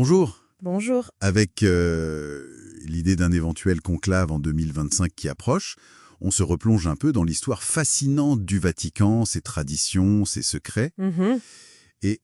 Bonjour. Bonjour. Avec l'idée d'un éventuel conclave en 2025 qui approche, on se replonge un peu dans l'histoire fascinante du Vatican, ses traditions, ses secrets. Mhm. Et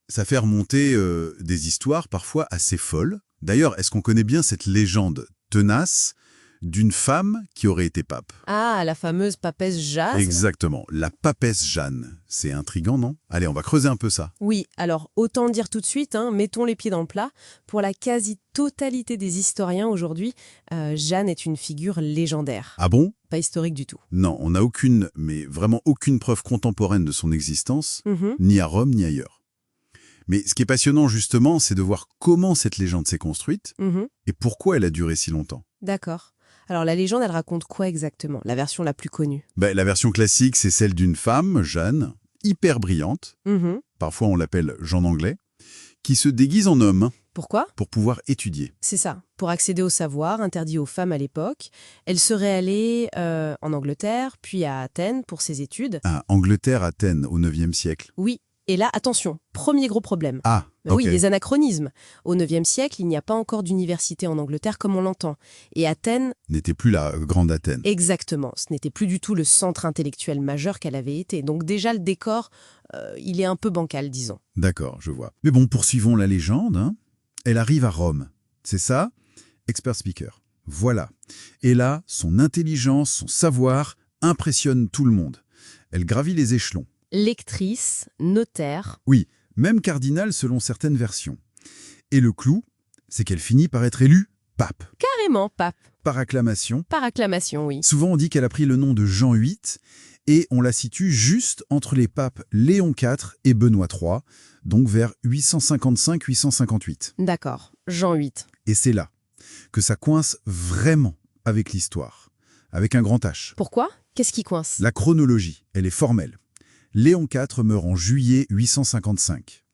ça fait remonter des histoires parfois assez folles. D'ailleurs, est-ce qu'on connaît bien cette légende tenace d'une femme qui aurait été pape? Ah, la fameuse papesse Jeanne. Exactement, la papesse Jeanne. C'est intriguant, non? Allez, on va creuser un peu ça. Oui, alors autant dire tout de suite, mettons les pieds dans le plat. Pour la quasi-totalité des historiens aujourd'hui, Jeanne est une figure légendaire. Ah bon? Pas historique du tout. Non, on n'a aucune, mais vraiment aucune preuve contemporaine de son existence, Mhm. ni à Rome, ni ailleurs. Mais ce qui est passionnant, justement, c'est de voir comment cette légende s'est construite Mhm. et pourquoi elle a duré si longtemps. D'accord. Alors la légende, elle raconte quoi exactement? La version la plus connue. La version classique, c'est celle d'une femme, Jeanne, hyper brillante, Mhm. parfois on l'appelle Jean Anglais, qui se déguise en homme Pourquoi? pour pouvoir étudier. C'est ça. Pour accéder au savoir, interdit aux femmes à l'époque, elle serait allée en Angleterre, puis à Athènes pour ses études. À Angleterre, Athènes, au IXe siècle. Oui. Et là, attention, premier gros problème. Ah, Ben ok. oui, les anachronismes. Au IXe siècle, il n'y a pas encore d'université en Angleterre comme on l'entend. Et Athènes, N'était plus la grande Athènes. exactement, ce n'était plus du tout le centre intellectuel majeur qu'elle avait été. Donc déjà, le décor, il est un peu bancal, disons. D'accord, je vois. Mais bon, poursuivons la légende. Elle arrive à Rome. C'est ça? Expert speaker. Voilà. Et là, son intelligence, son savoir impressionnent tout le monde. Elle gravit les échelons. Lectrice, notaire. Oui, même cardinal selon certaines versions. Et le clou, c'est qu'elle finit par être élue pape. Carrément pape. Par acclamation. Par acclamation, oui. Souvent on dit qu'elle a pris le nom de Jean VIII et on la situe juste entre les papes Léon IV et Benoît III, donc vers 855-858. D'accord, Jean VIII. Et c'est là que ça coince vraiment avec l'histoire, avec un grand H. Pourquoi? Qu'est-ce qui coince? La chronologie, elle est formelle. Léon IV meurt en juillet 855.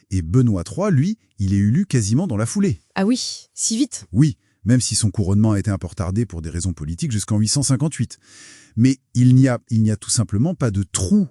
Et Benoît III, lui, il est élu quasiment dans la foulée. Ah oui, si vite. Oui, même si son couronnement a été un peu retardé pour des raisons politiques jusqu'en 858. Mais il n'y a tout simplement pas de trou,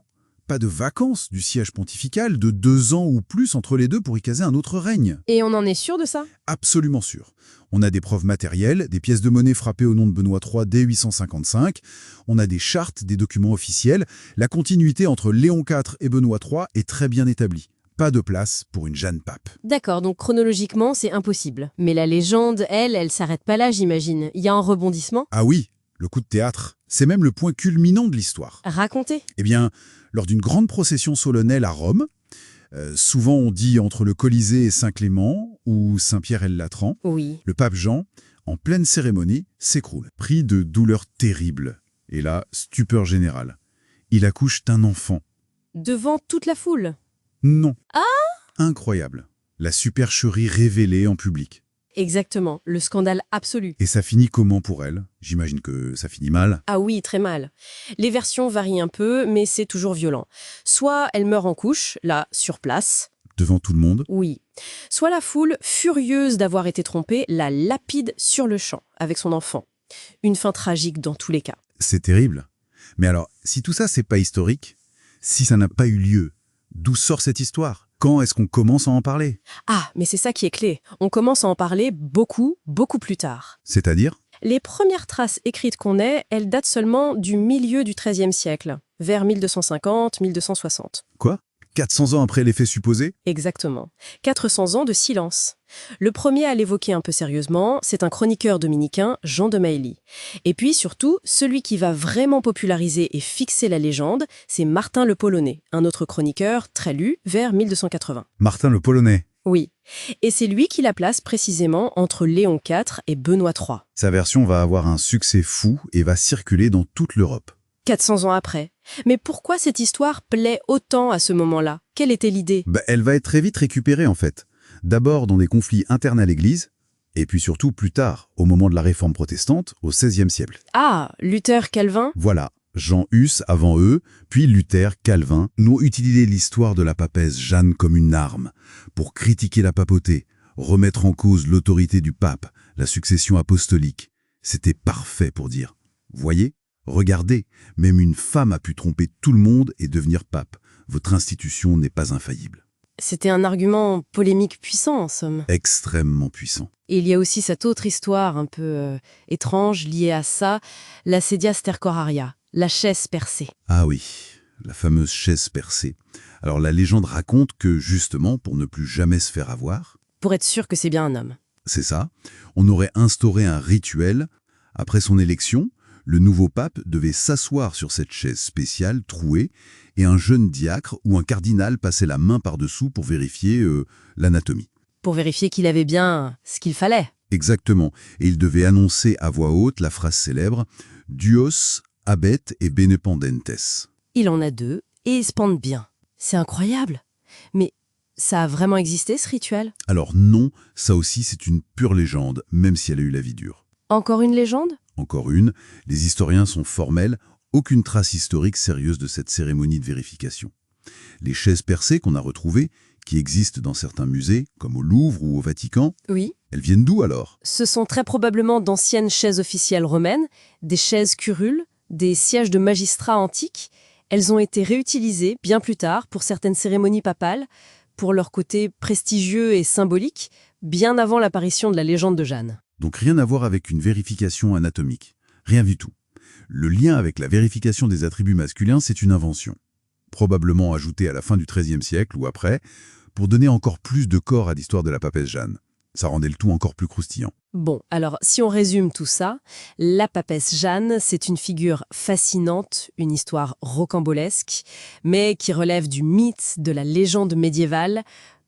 pas de vacances du siège pontifical de 2 ans ou plus entre les deux pour y caser un autre règne. Et on en est sûr de ça? Absolument sûr. On a des preuves matérielles, des pièces de monnaie frappées au nom de Benoît III dès 855, on a des chartes, des documents officiels. La continuité entre Léon IV et Benoît III est très bien établie. Pas de place pour une Jeanne pape. D'accord, donc chronologiquement, c'est impossible. Mais la légende, elle s'arrête pas là, j'imagine. Il y a un rebondissement? Ah oui, le coup de théâtre. C'est même le point culminant de l'histoire. Racontez. Eh bien, lors d'une grande procession solennelle à Rome, souvent on dit entre le Colisée et Saint-Clément, ou Saint-Pierre et le Latran, Oui. le pape Jean, en pleine cérémonie, s'écroule, pris de douleurs terribles. Et là, stupeur générale. Il accouche d'un enfant. Devant toute la foule. Non. Ah! Incroyable. La supercherie révélée en public. Exactement, le scandale absolu. Et ça finit comment pour elle? J'imagine que ça finit mal. Ah oui, très mal. Les versions varient un peu, mais c'est toujours violent. Soit elle meurt en couche, là, sur place. Devant tout le monde. Oui. Soit la foule, furieuse d'avoir été trompée, la lapide sur le champ, avec son enfant. Une fin tragique dans tous les cas. C'est terrible. Mais alors, si tout ça, c'est pas historique, si ça n'a pas eu lieu, d'où sort cette histoire? Quand est-ce qu'on commence à en parler? Ah, mais c'est ça qui est clé. On commence à en parler beaucoup, beaucoup plus tard. C'est-à-dire? Les premières traces écrites qu'on ait, elles datent seulement du milieu du XIIIe siècle, vers 1250-1260. Quoi? 400 ans après les faits supposés? Exactement. 400 ans de silence. Le premier à l'évoquer un peu sérieusement, c'est un chroniqueur dominicain, Jean de Mailly. Et puis surtout, celui qui va vraiment populariser et fixer la légende, c'est Martin le Polonais, un autre chroniqueur très lu, vers 1280. Martin le Polonais. Oui. Et c'est lui qui la place précisément entre Léon IV et Benoît III. Sa version va avoir un succès fou et va circuler dans toute l'Europe. 400 ans après. Mais pourquoi cette histoire plaît autant à ce moment-là? Quelle était l'idée? Elle va être très vite récupérée en fait. D'abord dans des conflits internes à l'Église, et puis surtout plus tard, au moment de la Réforme protestante, au XVIe siècle. Ah, Luther, Calvin? Voilà, Jean Hus avant eux, puis Luther, Calvin, ont utilisé l'histoire de la papesse Jeanne comme une arme, pour critiquer la papauté, remettre en cause l'autorité du pape, la succession apostolique. C'était parfait pour dire. Voyez? Regardez, même une femme a pu tromper tout le monde et devenir pape. Votre institution n'est pas infaillible. C'était un argument polémique puissant, en somme. Extrêmement puissant. Et il y a aussi cette autre histoire un peu étrange liée à ça, la sedia stercoraria, la chaise percée. Ah oui, la fameuse chaise percée. Alors la légende raconte que, justement, pour ne plus jamais se faire avoir, Pour être sûr que c'est bien un homme. c'est ça, on aurait instauré un rituel. Après son élection, le nouveau pape devait s'asseoir sur cette chaise spéciale trouée et un jeune diacre ou un cardinal passait la main par-dessous pour vérifier l'anatomie. Pour vérifier qu'il avait bien ce qu'il fallait. Exactement. Et il devait annoncer à voix haute la phrase célèbre « Dios habet et benependentes ». Il en a deux et il se pente bien. C'est incroyable. Mais ça a vraiment existé, ce rituel? Alors non, ça aussi c'est une pure légende, même si elle a eu la vie dure. Encore une légende? Encore une, les historiens sont formels, aucune trace historique sérieuse de cette cérémonie de vérification. Les chaises percées qu'on a retrouvées, qui existent dans certains musées, comme au Louvre ou au Vatican, Oui. elles viennent d'où alors? Ce sont très probablement d'anciennes chaises officielles romaines, des chaises curules, des sièges de magistrats antiques. Elles ont été réutilisées bien plus tard pour certaines cérémonies papales, pour leur côté prestigieux et symbolique, bien avant l'apparition de la légende de Jeanne. Donc rien à voir avec une vérification anatomique. Rien du tout. Le lien avec la vérification des attributs masculins, c'est une invention. Probablement ajoutée à la fin du XIIIe siècle ou après, pour donner encore plus de corps à l'histoire de la papesse Jeanne. Ça rendait le tout encore plus croustillant. Bon, alors si on résume tout ça, la papesse Jeanne, c'est une figure fascinante, une histoire rocambolesque, mais qui relève du mythe, de la légende médiévale,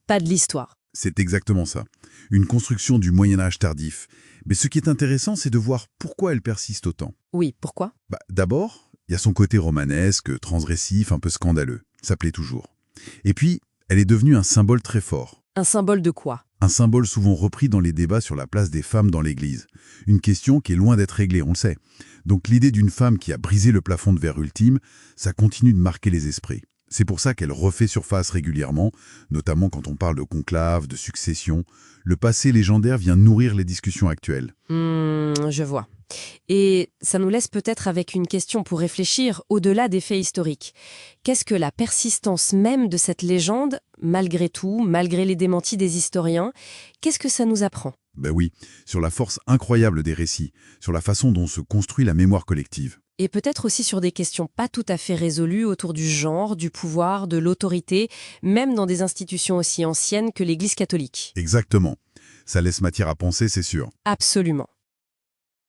pas de l'histoire. C'est exactement ça. Une construction du Moyen-Âge tardif. Mais ce qui est intéressant, c'est de voir pourquoi elle persiste autant. Oui, pourquoi? D'abord, il y a son côté romanesque, transgressif, un peu scandaleux. Ça plaît toujours. Et puis, elle est devenue un symbole très fort. Un symbole de quoi? Un symbole souvent repris dans les débats sur la place des femmes dans l'Église. Une question qui est loin d'être réglée, on le sait. Donc l'idée d'une femme qui a brisé le plafond de verre ultime, ça continue de marquer les esprits. C'est pour ça qu'elle refait surface régulièrement, notamment quand on parle de conclave, de succession. Le passé légendaire vient nourrir les discussions actuelles. Je vois. Et ça nous laisse peut-être avec une question pour réfléchir au-delà des faits historiques. Qu'est-ce que la persistance même de cette légende, malgré tout, malgré les démentis des historiens, qu'est-ce que ça nous apprend? Ben oui, sur la force incroyable des récits, sur la façon dont se construit la mémoire collective. Et peut-être aussi sur des questions pas tout à fait résolues autour du genre, du pouvoir, de l'autorité, même dans des institutions aussi anciennes que l'Église catholique. Exactement. Ça laisse matière à penser, c'est sûr. Absolument.